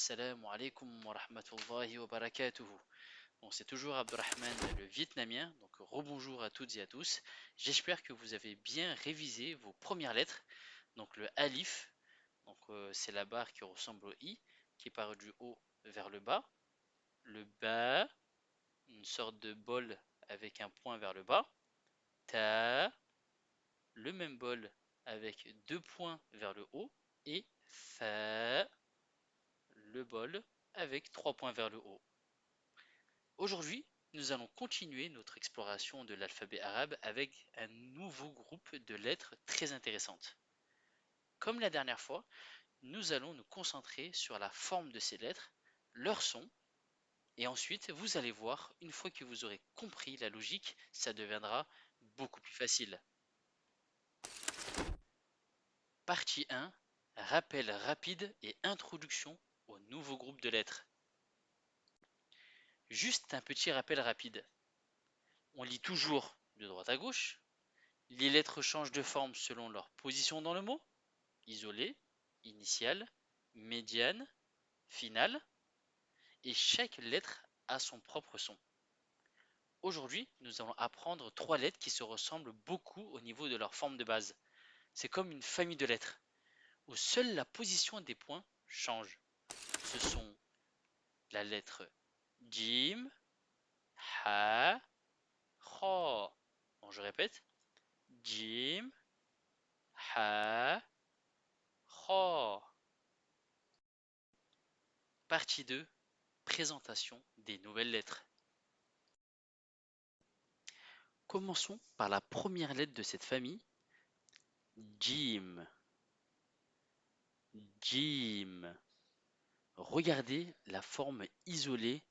Assalamu alaikum wa rahmatullahi wa barakatuhu. Bon, c'est toujours Abdurrahman le Vietnamien, donc rebonjour à toutes et à tous. J'espère que vous avez bien révisé vos premières lettres. Donc le alif, c'est la barre qui ressemble au i, qui part du haut vers le bas. Le ba, une sorte de bol avec un point vers le bas. Ta, le même bol avec deux points vers le haut. Et fa, le bol avec trois points vers le haut. Aujourd'hui, nous allons continuer notre exploration de l'alphabet arabe avec un nouveau groupe de lettres très intéressantes. Comme la dernière fois, nous allons nous concentrer sur la forme de ces lettres, leur son, et ensuite vous allez voir, une fois que vous aurez compris la logique, ça deviendra beaucoup plus facile. Partie 1, rappel rapide et introduction au nouveau groupe de lettres. Juste un petit rappel rapide. On lit toujours de droite à gauche. Les lettres changent de forme selon leur position dans le mot. Isolé, initiale, médiane, finale. Et chaque lettre a son propre son. Aujourd'hui, nous allons apprendre trois lettres qui se ressemblent beaucoup au niveau de leur forme de base. C'est comme une famille de lettres, où seule la position des points change. Ce sont la lettre Jim, Ha, Kha. Bon, je répète. Jim, Ha, Kha. Partie 2, présentation des nouvelles lettres. Commençons par la première lettre de cette famille, Jim. Jim. Regardez la forme isolée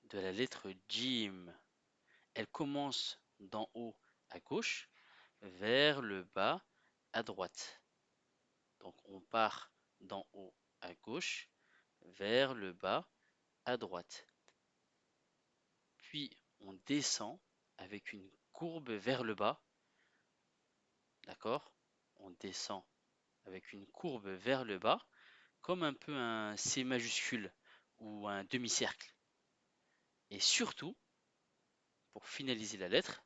de la lettre Jim. Elle commence d'en haut à gauche vers le bas à droite. Donc on part d'en haut à gauche vers le bas à droite. Puis on descend avec une courbe vers le bas. D'accord? On descend avec une courbe vers le bas, comme un peu un C majuscule ou un demi-cercle. Et surtout, pour finaliser la lettre,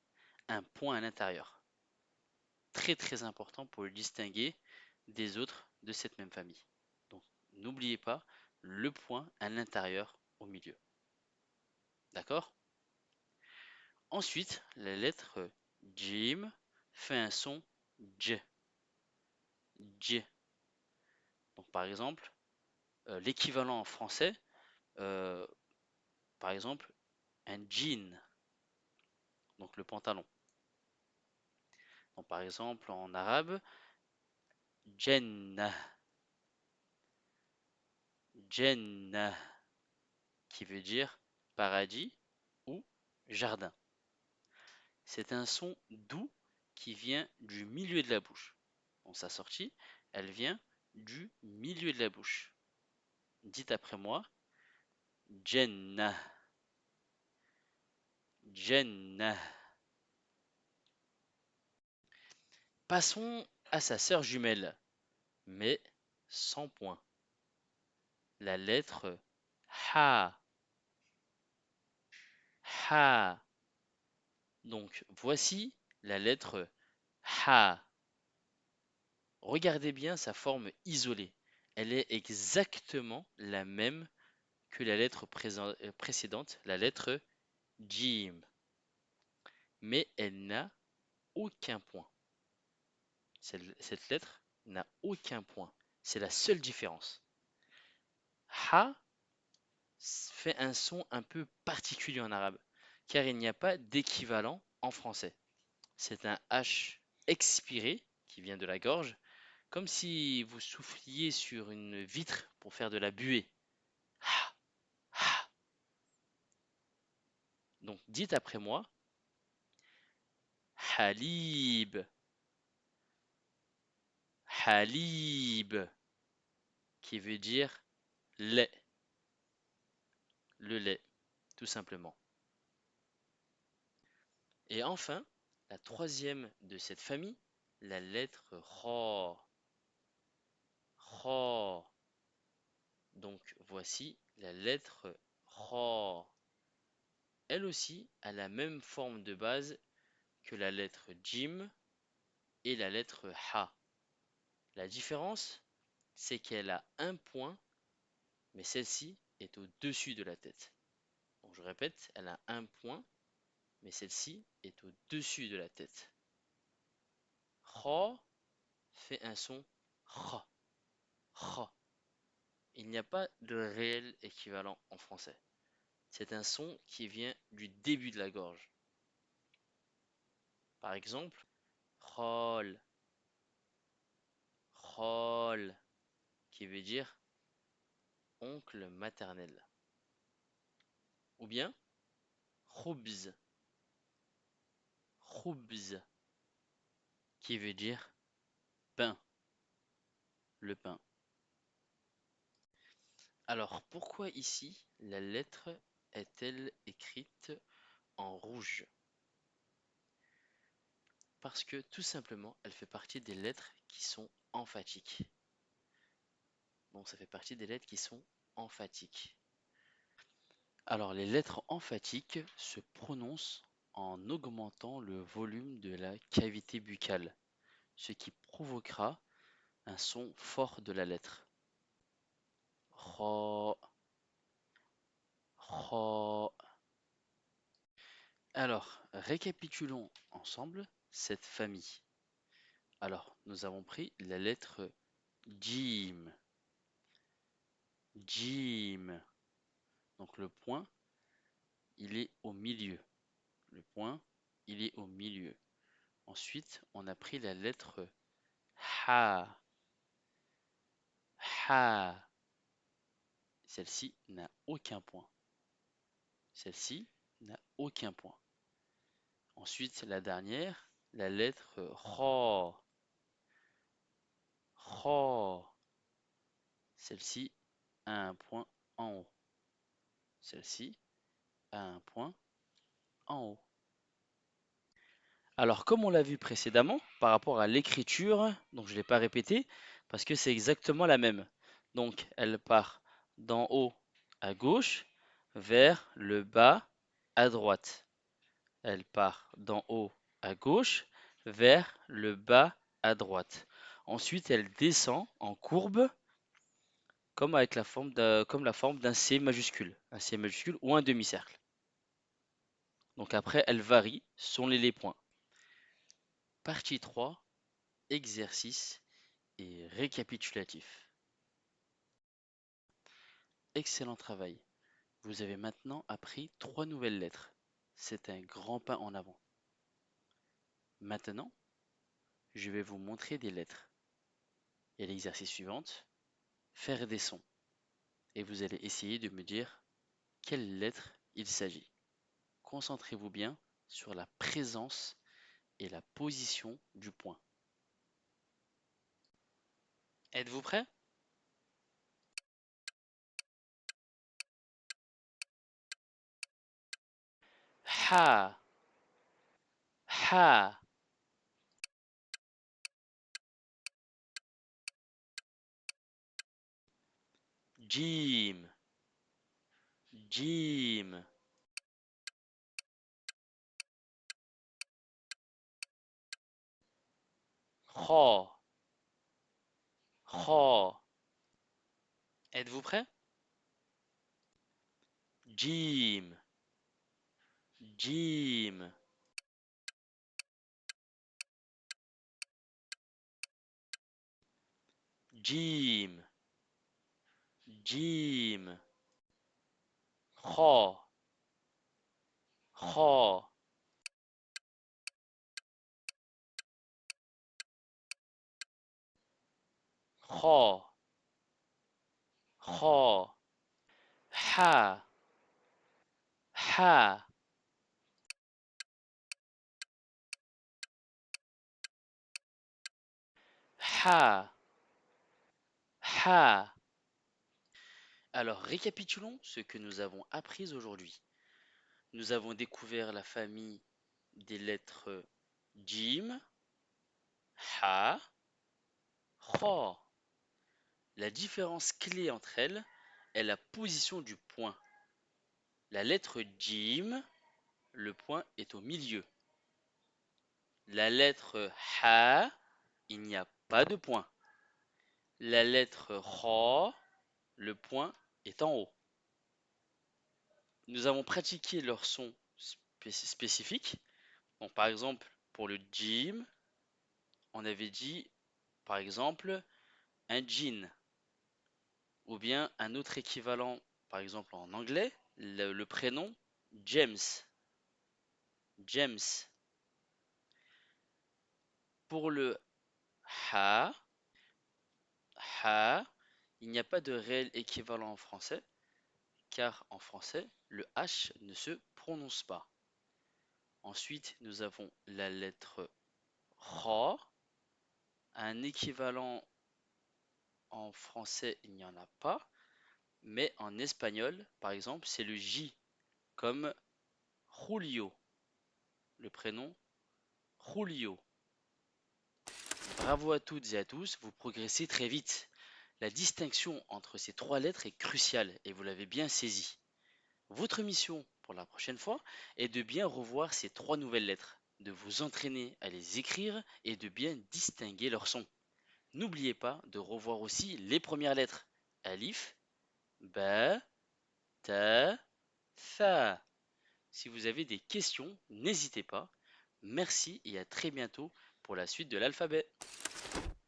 un point à l'intérieur. Très très important pour le distinguer des autres de cette même famille. Donc n'oubliez pas le point à l'intérieur au milieu. D'accord? Ensuite, la lettre Jim fait un son J. J. Donc par exemple, l'équivalent en français, euh, par exemple, un jean, donc le pantalon. Donc, par exemple, en arabe, Jannah, Jannah, qui veut dire paradis ou jardin. C'est un son doux qui vient du milieu de la bouche. Donc, sa sortie, elle vient du milieu de la bouche. Dites après moi, Jannah, Jannah. Passons à sa sœur jumelle, mais sans point. La lettre Ha. Ha. Donc voici la lettre Ha. Regardez bien sa forme isolée. Elle est exactement la même que la lettre précédente, la lettre Jim. Mais elle n'a aucun point. Cette lettre n'a aucun point. C'est la seule différence. Ha fait un son un peu particulier en arabe, car il n'y a pas d'équivalent en français. C'est un H expiré qui vient de la gorge, comme si vous souffliez sur une vitre pour faire de la buée. Ha, ha. Donc dites après moi, Halib, Halib, qui veut dire lait, le lait, tout simplement. Et enfin, la troisième de cette famille, la lettre Ra. Ra. Donc voici la lettre Ra. Elle aussi a la même forme de base que la lettre Jim et la lettre Ha. La différence, c'est qu'elle a un point, mais celle-ci est au-dessus de la tête. Donc je répète, elle a un point, mais celle-ci est au-dessus de la tête. Ra fait un son Ra, Ra. Il n'y a pas de réel équivalent en français. C'est un son qui vient du début de la gorge. Par exemple, Khol, Khol, qui veut dire oncle maternel. Ou bien Khoubz, Khoubz, qui veut dire pain, le pain. Alors, pourquoi ici la lettre est-elle écrite en rouge? Parce que tout simplement, elle fait partie des lettres qui sont emphatiques. Donc, ça fait partie des lettres qui sont emphatiques. Alors, les lettres emphatiques se prononcent en augmentant le volume de la cavité buccale, ce qui provoquera un son fort de la lettre. Ra, ra. Alors, récapitulons ensemble cette famille. Alors, nous avons pris la lettre Jim. Jim. Donc le point, il est au milieu. Le point, il est au milieu. Ensuite, on a pris la lettre Ha. Ha. Celle-ci n'a aucun point. Celle-ci n'a aucun point. Ensuite, la dernière, la lettre Ra. Ra. Celle-ci a un point en haut. Celle-ci a un point en haut. Alors, comme on l'a vu précédemment, par rapport à l'écriture, donc je ne l'ai pas répété, parce que c'est exactement la même. Donc, elle part d'en haut à gauche vers le bas à droite. Elle part d'en haut à gauche vers le bas à droite. Ensuite, elle descend en courbe comme avec comme la forme d'un C majuscule, ou un demi-cercle. Donc après, elle varie selon les points. Partie 3, exercice et récapitulatif. Excellent travail. Vous avez maintenant appris 3 nouvelles lettres. C'est un grand pas en avant. Maintenant, je vais vous montrer des lettres. Et l'exercice suivant, faire des sons. Et vous allez essayer de me dire quelle lettre il s'agit. Concentrez-vous bien sur la présence et la position du point. Êtes-vous prêt? Ha, ha, jim, jim, kha, kha. Êtes-vous prêt? Jim, jim, jim, jim, kha, kha, kha, kha, ha, ha, ha, ha. Alors, récapitulons ce que nous avons appris aujourd'hui. Nous avons découvert la famille des lettres Jim, Ha, Kha. La différence clé entre elles est la position du point? La lettre Jim, le point est au milieu. La lettre Ha, il n'y a pas de point. La lettre Ra, le point est en haut. Nous avons pratiqué leurs sons spécifiques. Donc, par exemple, pour le Jim, on avait dit, par exemple, un jean. Ou bien un autre équivalent, par exemple en anglais, le prénom James. James. Pour le ha, ha, il n'y a pas de réel équivalent en français, car en français, le H ne se prononce pas. Ensuite, nous avons la lettre Ra. Un équivalent en français, il n'y en a pas. Mais en espagnol, par exemple, c'est le J, comme Julio. Le prénom Julio. Bravo à toutes et à tous, vous progressez très vite. La distinction entre ces trois lettres est cruciale et vous l'avez bien saisi. Votre mission pour la prochaine fois est de bien revoir ces trois nouvelles lettres, de vous entraîner à les écrire et de bien distinguer leurs sons. N'oubliez pas de revoir aussi les premières lettres. Alif, Ba, Ta, Tha. Si vous avez des questions, n'hésitez pas. Merci et à très bientôt pour la suite de l'alphabet.